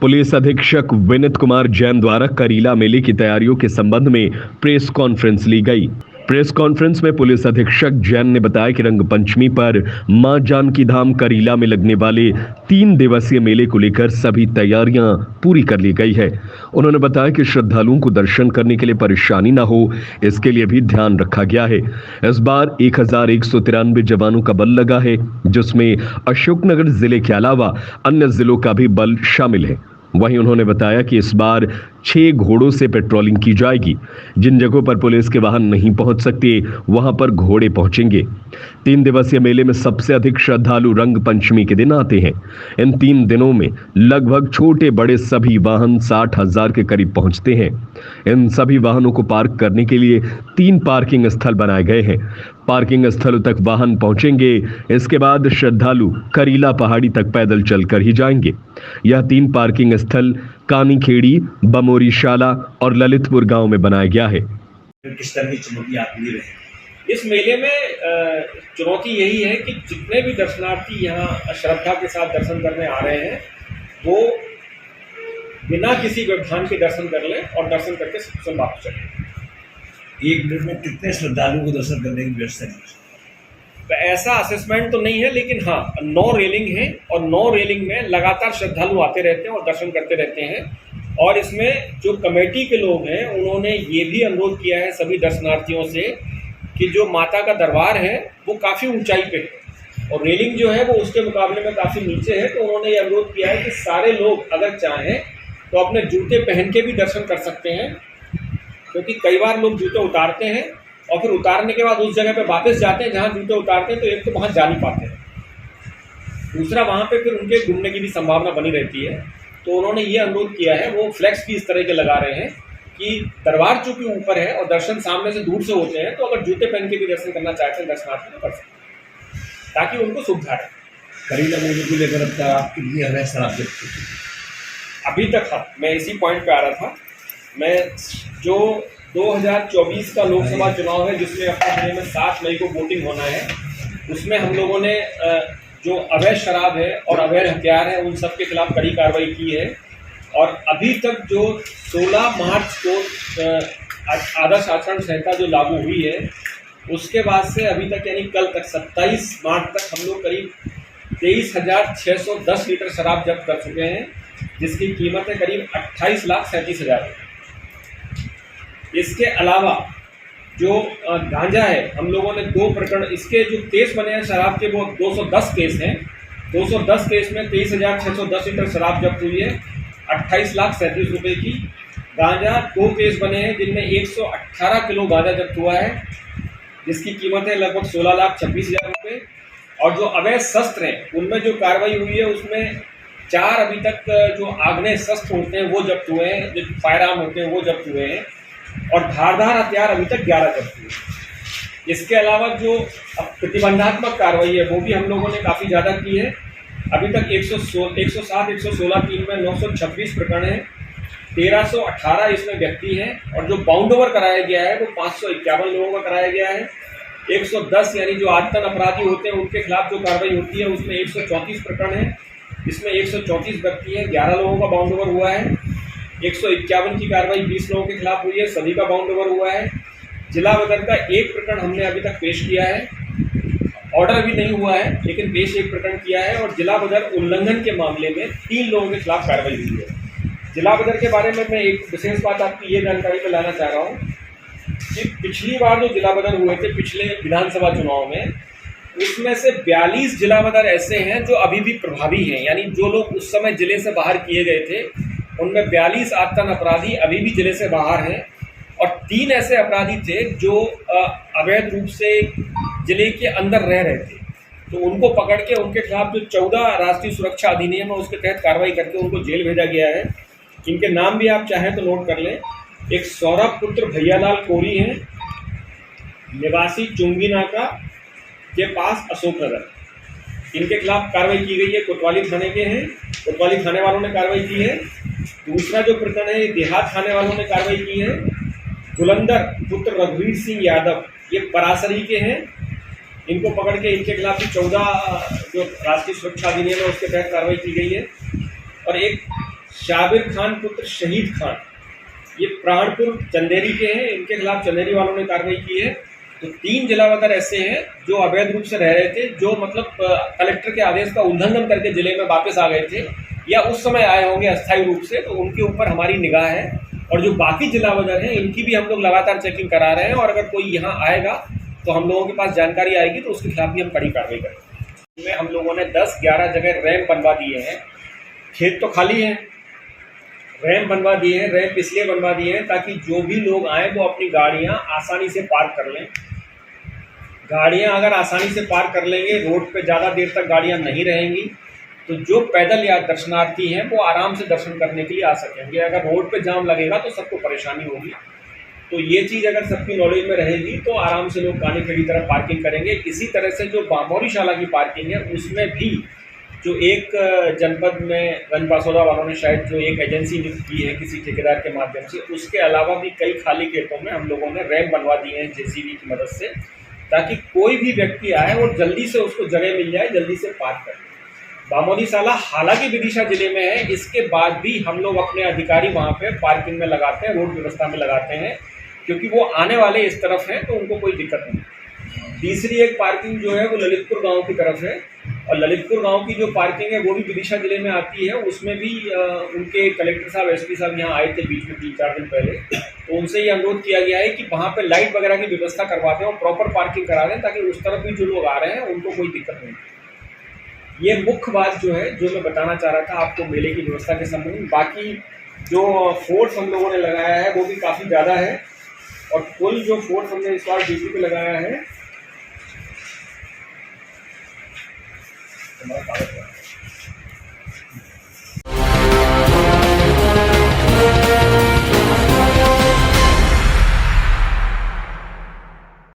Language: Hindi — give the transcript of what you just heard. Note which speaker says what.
Speaker 1: पुलिस अधीक्षक विनीत कुमार जैन द्वारा करीला मेले की तैयारियों के संबंध में प्रेस कॉन्फ्रेंस ली गई। प्रेस कॉन्फ्रेंस में पुलिस अधीक्षक जैन ने बताया कि रंग पंचमी पर मां जानकी धाम करीला में लगने वाले 3 दिवसीय मेले को लेकर सभी तैयारियां पूरी कर ली गई है। उन्होंने बताया कि श्रद्धालुओं को दर्शन करने के लिए परेशानी न हो, इसके लिए भी ध्यान रखा गया है। इस बार 1193 जवानों का बल लगा है, जिसमें अशोकनगर जिले के अलावा अन्य जिलों का भी बल शामिल है। वहीं उन्होंने बताया कि इस बार 6 घोड़ों से पेट्रोलिंग की जाएगी। जिन जगहों पर पुलिस के वाहन नहीं पहुंच सकते, वहां पर घोड़े पहुंचेंगे। 3 दिवसीय मेले में सबसे अधिक श्रद्धालु रंग पंचमी के दिन आते हैं। इन 3 दिनों में लगभग छोटे बड़े सभी वाहन 60,000 के करीब पहुंचते हैं। इन सभी वाहनों को पार्क करने के लिए 3 पार्किंग स्थल बनाए गए हैं। पार्किंग स्थलों तक वाहन पहुंचेंगे। इसके बाद श्रद्धालु करीला पहाड़ी तक पैदल चलकर ही जाएंगे। यह 3 पार्किंग स्थल कानीखेड़ी, बमोरीशाला और ललितपुर गांव में बनाया गया है।
Speaker 2: किस तरह की चुनौती आती रहे इस मेले में? चुनौती यही है कि जितने भी दर्शनार्थी यहाँ श्रद्धा के साथ दर्शन करने आ रहे हैं, वो बिना किसी व्यवधान के दर्शन कर लें और दर्शन करके सुन वापस चलें।
Speaker 3: 1 मिनट में कितने श्रद्धालुओं को दर्शन करने की व्यवस्था है?
Speaker 2: ऐसा असेसमेंट तो नहीं है, लेकिन हाँ 9 रेलिंग है और 9 रेलिंग में लगातार श्रद्धालु आते रहते हैं और दर्शन करते रहते हैं। और इसमें जो कमेटी के लोग हैं, उन्होंने ये भी अनुरोध किया है सभी दर्शनार्थियों से कि जो माता का दरबार है वो काफ़ी ऊंचाई पे है और रेलिंग जो है वो उसके मुकाबले में काफ़ी नीचे है। तो उन्होंने ये अनुरोध किया है कि सारे लोग अगर चाहें तो अपने जूते पहन के भी दर्शन कर सकते हैं, क्योंकि कई बार लोग जूते उतारते हैं और फिर उतारने के बाद उस जगह पे वापस जाते हैं जहाँ जूते उतारते हैं, तो एक तो वहाँ जा नहीं पाते हैं, दूसरा वहाँ पे फिर उनके घूमने की भी संभावना बनी रहती है। तो उन्होंने ये अनुरोध किया है, वो फ्लैक्स भी इस तरह के लगा रहे हैं कि दरबार चूंकि ऊपर है और दर्शन सामने से दूर से होते हैं, तो अगर जूते पहन के भी दर्शन करना चाहते हैं दर्शनार्थी तो कर सकते हैं, ताकि उनको सुविधा है।
Speaker 3: करीला मेले को लेकर अब तक आप कितनी अवैध शराब जब्त की?
Speaker 2: अभी तक हाँ, मैं इसी पॉइंट पे आ रहा था। मैं जो 2024 का लोकसभा चुनाव है, जिसमें अपने जिले में 7 मई को वोटिंग होना है, उसमें हम लोगों ने जो अवैध शराब है और अवैध हथियार है, उन सब के खिलाफ कड़ी कार्रवाई की है। और अभी तक जो 16 मार्च को आदर्श आचरण संहिता जो लागू हुई है, उसके बाद से अभी तक यानी कल तक 27 मार्च तक हम लोग करीब 23,610 लीटर शराब जब्त कर चुके हैं, जिसकी कीमत है करीब 28,37,000। इसके अलावा जो गांजा है, हम लोगों ने 2 प्रकरण, इसके जो केस बने हैं शराब के, वो 210 केस हैं। 210 केस में 23,610 लीटर शराब जब्त हुई है, 28,37,000 रुपये की। गांजा 2 केस बने हैं, जिनमें 118 किलो गांजा जब्त हुआ है, जिसकी कीमत है लगभग 16,26,000 रुपये। और जो अवैध शस्त्र हैं, उनमें जो कार्रवाई हुई है, उसमें 4 अभी तक जो आग्नेय शस्त्र होते हैं वो जब्त हुए हैं, जो फायर आर्म होते हैं वो जब्त हुए हैं, और धारदार हथियार अभी तक 11 जब्त हुए। इसके अलावा जो प्रतिबंधात्मक कार्रवाई है, वो भी हम लोगों ने काफ़ी ज़्यादा की है। अभी तक 107-116-3 में 926 प्रकरण हैं, 1318 इसमें व्यक्ति हैं, और जो बाउंड ओवर कराया गया है वो 551 लोगों का कराया गया है। 110 यानी जो आतंक अपराधी होते हैं उनके खिलाफ जो कार्रवाई होती है, उसमें 134 प्रकरण है, इसमें 134 व्यक्ति हैं, 11 लोगों का बाउंड ओवर हुआ है। 151 की कार्रवाई 20 लोगों के खिलाफ हुई है, सभी का बाउंड ओवर हुआ है। जिला बदर का 1 प्रकरण हमने अभी तक पेश किया है, ऑर्डर भी नहीं हुआ है, लेकिन पेश 1 प्रकरण किया है। और जिला बदर उल्लंघन के मामले में 3 लोगों के खिलाफ कार्रवाई हुई है। जिला बदर के बारे में मैं एक विशेष बात आपकी ये जानकारी में लाना चाह रहा हूँ कि पिछली बार जो जिला बदर हुए थे पिछले विधानसभा चुनाव में, उसमें से 42 जिला बदर ऐसे हैं जो अभी भी प्रभावी हैं, यानी जो लोग उस समय जिले से बाहर किए गए थे, उनमें 42 आतंक अपराधी अभी भी जिले से बाहर हैं, और 3 ऐसे अपराधी थे जो अवैध रूप से जिले के अंदर रह रहे थे। तो उनको पकड़ के उनके खिलाफ जो 14 राष्ट्रीय सुरक्षा अधिनियम है उसके तहत कार्रवाई करके उनको जेल भेजा गया है। इनके नाम भी आप चाहें तो नोट कर लें। एक सौरभ पुत्र भैयालाल कोरी हैं, निवासी चुंगी नाका के पास अशोकनगर, इनके खिलाफ कार्रवाई की गई है, कोतवाली थाने के हैं, कोतवाली थाने वालों ने कार्रवाई की है। दूसरा जो प्रकरण है, देहात थाने वालों ने कार्रवाई की है। बुलंदर पुत्र रघुवीर सिंह यादव, ये परासरी के हैं, इनको पकड़ के इनके खिलाफ भी 14 जो राष्ट्रीय सुरक्षा अधिनियम है उसके तहत कार्रवाई की गई है। और एक शाबिर खान पुत्र शहीद खान, ये प्राणपुर चंदेरी के हैं, इनके खिलाफ चंदेरी वालों ने कार्रवाई की है। तो 3 जिलावदर ऐसे हैं जो अवैध रूप से रह रहे थे, जो मतलब कलेक्टर के आदेश का उल्लंघन करके जिले में वापस आ गए थे या उस समय आए होंगे अस्थायी रूप से, तो उनके ऊपर हमारी निगाह है। और जो बाकी जिलावदर हैं इनकी भी हम लोग लगातार चेकिंग करा रहे हैं, और अगर कोई यहाँ आएगा तो हम लोगों के पास जानकारी आएगी तो उसके खिलाफ भी हम कड़ी कार्रवाई करेंगे। में हम लोगों ने 10-11 जगह रैंप बनवा दिए हैं। खेत तो खाली हैं, रैंप बनवा दिए हैं। रैंप इसलिए बनवा दिए हैं ताकि जो भी लोग आए वो अपनी गाड़ियाँ आसानी से पार्क कर लें। गाड़ियाँ अगर आसानी से पार्क कर लेंगे, रोड पे ज़्यादा देर तक गाड़ियाँ नहीं रहेंगी, तो जो पैदल या दर्शनार्थी हैं वो आराम से दर्शन करने के लिए आ सकेंगे। अगर रोड पे जाम लगेगा तो सबको परेशानी होगी। तो ये चीज़ अगर सबकी नॉलेज में रहेगी तो आराम से लोग कानी खेड़ी तरफ पार्किंग करेंगे। इसी तरह से जो बामौरी शाला की पार्किंग है उसमें भी जो एक जनपद में गंजबासौदा वालों ने शायद जो एक एजेंसी नियुक्त की है किसी ठेकेदार के माध्यम से, उसके अलावा भी कई खाली खेतों में हम लोगों ने रैंप बनवा दिए हैं जेसीबी की मदद से, ताकि कोई भी व्यक्ति आए और जल्दी से उसको जगह मिल जाए, जल्दी से पार्क कर। बामौरी शाला हालांकि विदिशा जिले में है, इसके बाद भी हम लोग अपने अधिकारी वहाँ पे पार्किंग में लगाते हैं, रोड व्यवस्था में लगाते हैं, क्योंकि वो आने वाले इस तरफ हैं तो उनको कोई दिक्कत नहीं। तीसरी एक पार्किंग जो है वो ललितपुर गांव की तरफ है, और ललितपुर गांव की जो पार्किंग है वो भी विदिशा जिले में आती है। उसमें भी उनके कलेक्टर साहब एसपी साहब यहाँ आए थे बीच में 3-4 दिन पहले, तो उनसे ये अनुरोध किया गया है कि वहाँ पे लाइट वगैरह की व्यवस्था करवा दें और प्रॉपर पार्किंग करा दें, ताकि उस तरफ भी जो लोग आ रहे हैं उनको कोई दिक्कत नहीं। ये मुख्य बात जो है जो मैं बताना चाह रहा था आपको मेले की व्यवस्था के संबंध में। बाकी जो फोर्स हम लोगों ने लगाया है वो भी काफ़ी ज़्यादा है, और कुल जो फोर्स हमने इस बार ड्यूटी पे लगाया है, हमारा कागज